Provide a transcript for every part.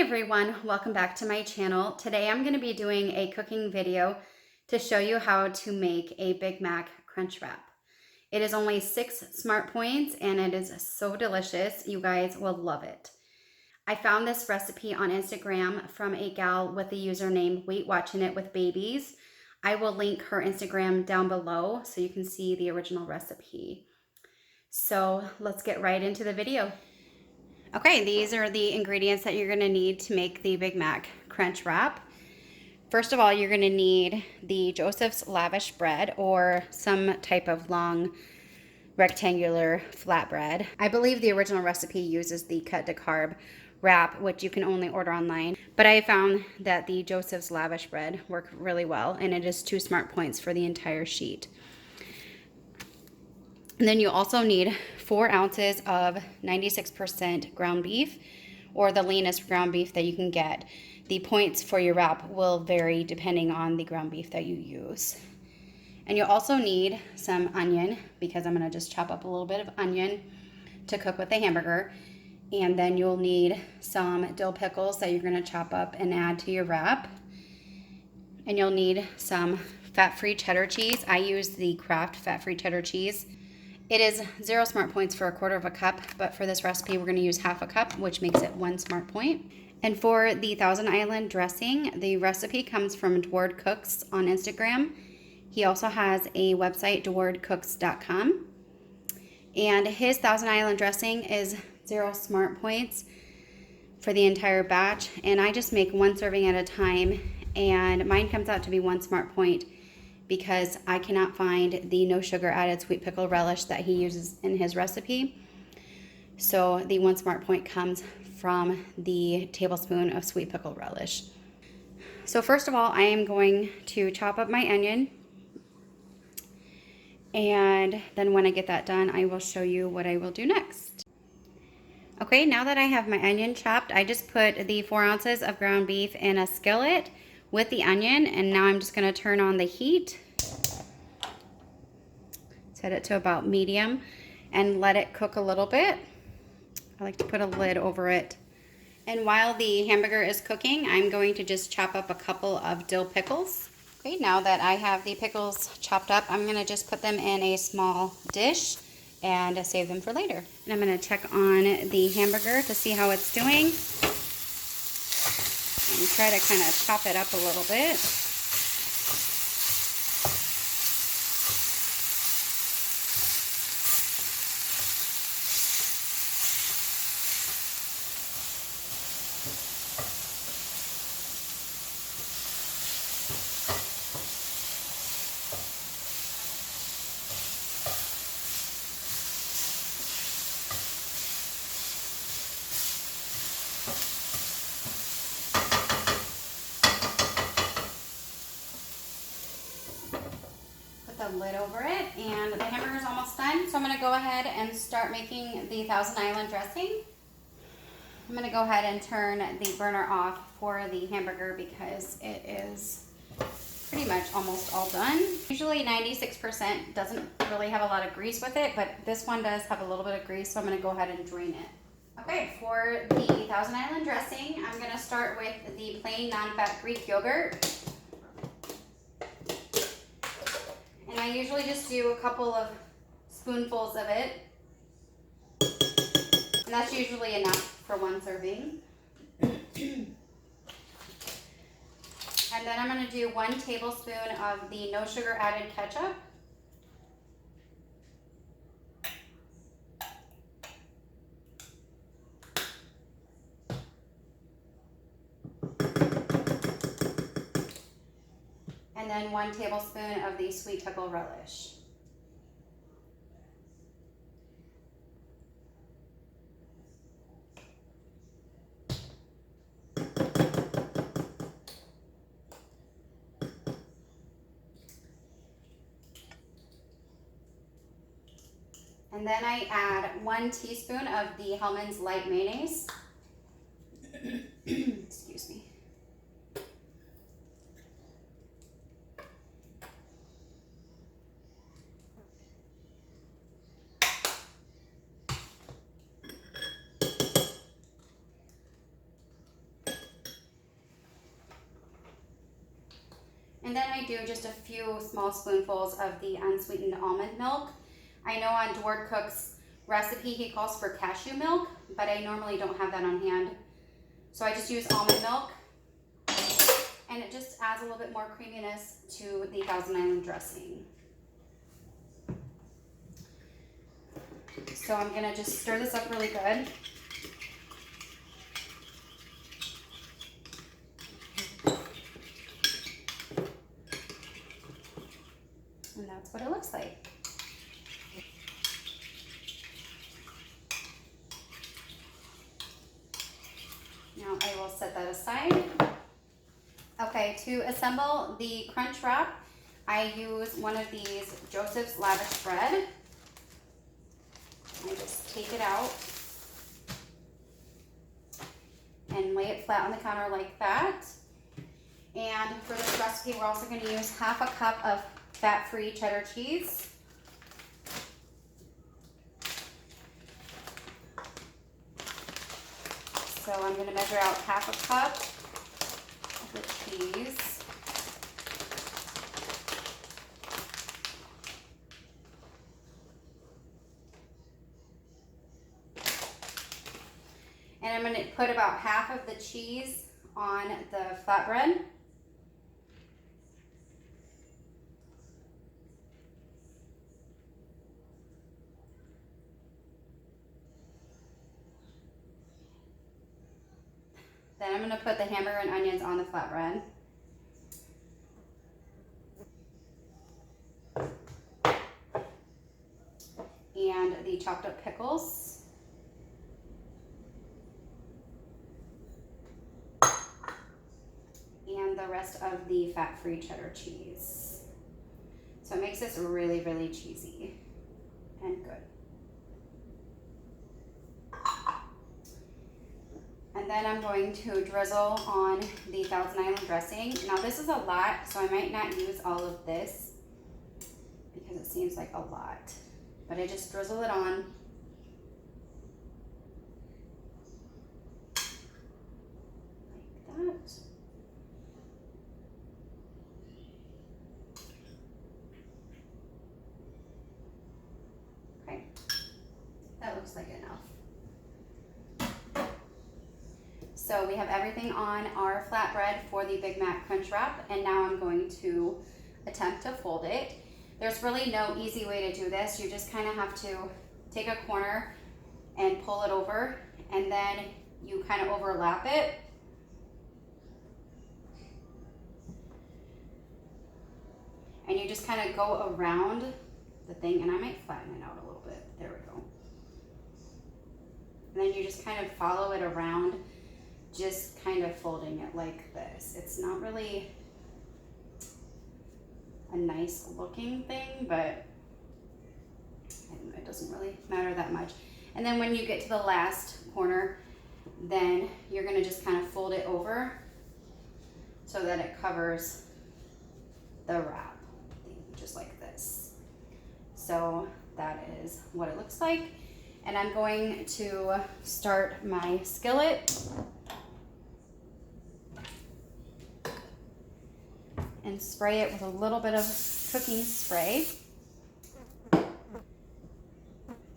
everyone, welcome back to my channel. Today I'm going to be doing a cooking video to show you how to make a Big Mac Crunchwrap. It is only 6 smart points and it is so delicious. You guys will love it. I found this recipe on Instagram from a gal with the username Wait Watching It with Babies. I will link her Instagram down below so you can see the original recipe. So let's get right into the video. Okay, these are the ingredients that you're gonna need to make the Big Mac Crunchwrap. First of all, you're gonna need the Joseph's Lavash bread or some type of long rectangular flatbread. I believe the original recipe uses the cut to carb wrap, which you can only order online. But I found that the Joseph's Lavash bread work really well, and it is 2 smart points for the entire sheet. And then you also need 4 ounces of 96% ground beef, or the leanest ground beef that you can get. The points for your wrap will vary depending on the ground beef that you use. And you'll also need some onion, because I'm gonna just chop up a little bit of onion to cook with the hamburger. And then you'll need some dill pickles that you're gonna chop up and add to your wrap. And you'll need some fat-free cheddar cheese. I use the Kraft fat-free cheddar cheese. It is 0 smart points for 1/4 cup, but for this recipe, we're gonna use 1/2 cup, which makes it 1 smart point. And for the Thousand Island dressing, the recipe comes from Dward Cooks on Instagram. He also has a website, dwardcooks.com. And his Thousand Island dressing is 0 smart points for the entire batch. And I just make 1 serving at a time, and mine comes out to be 1 smart point because I cannot find the no sugar added sweet pickle relish that he uses in his recipe. So the 1 smart point comes from the tablespoon of sweet pickle relish. So first of all, I am going to chop up my onion. And then when I get that done, I will show you what I will do next. Okay, now that I have my onion chopped, I just put the 4 ounces of ground beef in a skillet with the onion, and now I'm just going to turn on the heat, set it to about medium, and let it cook a little bit. I like to put a lid over it. And while the hamburger is cooking, I'm going to just chop up a couple of dill pickles. Okay, now that I have the pickles chopped up, I'm going to just put them in a small dish and save them for later. And I'm going to check on the hamburger to see how it's doing. And try to kind of chop it up a little bit. The lid over it, and the hamburger is almost done, so I'm going to go ahead and start making the Thousand Island dressing. I'm going to go ahead and turn the burner off for the hamburger because it is pretty much almost all done. Usually 96% doesn't really have a lot of grease with it, but this one does have a little bit of grease, so I'm going to go ahead and drain it. Okay, for the Thousand Island dressing, I'm going to start with the plain non-fat Greek yogurt. And I usually just do a couple of spoonfuls of it. And that's usually enough for 1 serving. And then I'm going to do 1 tablespoon of the no sugar added ketchup. And then 1 tablespoon of the sweet pickle relish. And then I add 1 teaspoon of the Hellmann's light mayonnaise. Excuse me. And then I do just a few small spoonfuls of the unsweetened almond milk. I know on Dward Cook's recipe he calls for cashew milk, but I normally don't have that on hand. So I just use almond milk, and it just adds a little bit more creaminess to the Thousand Island dressing. So I'm gonna just stir this up really good. And that's what it looks like. Now I will set that aside. Okay, to assemble the crunch wrap, I use one of these Joseph's Lavash bread. I just take it out and lay it flat on the counter like that. And for this recipe, we're also going to use half a cup of fat-free cheddar cheese. So I'm going to measure out half a cup of the cheese. And I'm going to put about half of the cheese on the flatbread. Then I'm going to put the hamburger and onions on the flatbread. And the chopped up pickles. And the rest of the fat-free cheddar cheese. So it makes this really, really cheesy and good. And then I'm going to drizzle on the Thousand Island dressing. Now this is a lot, so I might not use all of this because it seems like a lot. But I just drizzle it on. Like that. Okay, that looks like enough. So we have everything on our flatbread for the Big Mac Crunchwrap, and now I'm going to attempt to fold it. There's really no easy way to do this. You just kind of have to take a corner and pull it over, and then you kind of overlap it. And you just kind of go around the thing, and I might flatten it out a little bit. There we go. And then you just kind of follow it around, just kind of folding it like this. It's not really a nice looking thing, but it doesn't really matter that much. And then when you get to the last corner, then you're gonna just kind of fold it over so that it covers the wrap, just like this. So that is what it looks like. And I'm going to start my skillet and spray it with a little bit of cooking spray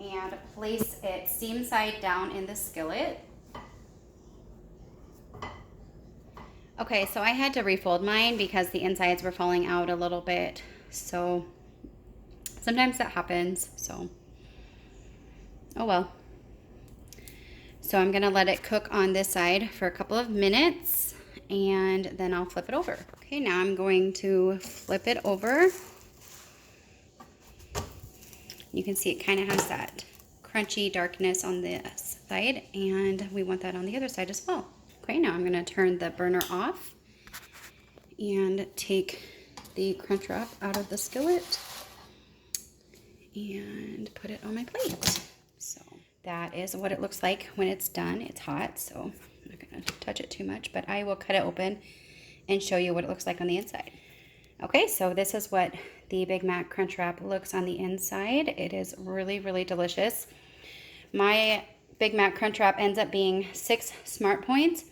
and place it seam side down in the skillet. Okay, so I had to refold mine because the insides were falling out a little bit. So sometimes that happens, so oh well. So I'm gonna let it cook on this side for a couple of minutes and then I'll flip it over. Okay, now I'm going to flip it over. You can see it kind of has that crunchy darkness on this side, and we want that on the other side as well. Okay, now I'm going to turn the burner off and take the crunch wrap out of the skillet and put it on my plate. So that is what it looks like when it's done. It's hot, so I'm not going to touch it too much, but I will cut it open and show you what it looks like on the inside. Okay, so this is what the Big Mac Crunchwrap looks on the inside. It is really, really delicious. My Big Mac Crunchwrap ends up being 6 Smart Points,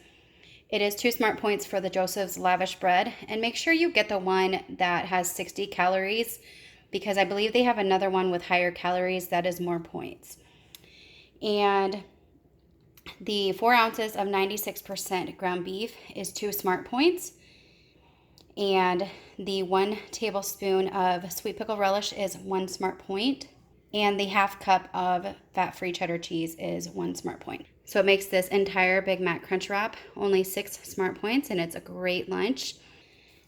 It is 2 smart points for the Joseph's Lavash bread, and make sure you get the one that has 60 calories because I believe they have another one with higher calories that is more points. And the 4 ounces of 96% ground beef is 2 smart points. And the 1 tablespoon of sweet pickle relish is 1 smart point. And the half cup of fat-free cheddar cheese is 1 smart point. So it makes this entire Big Mac Crunchwrap only 6 smart points, and it's a great lunch.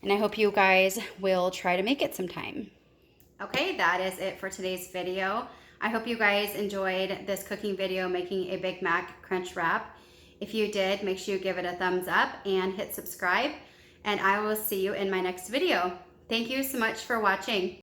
And I hope you guys will try to make it sometime. Okay, that is it for today's video. I hope you guys enjoyed this cooking video making a Big Mac Crunchwrap. If you did, make sure you give it a thumbs up and hit subscribe. And I will see you in my next video. Thank you so much for watching.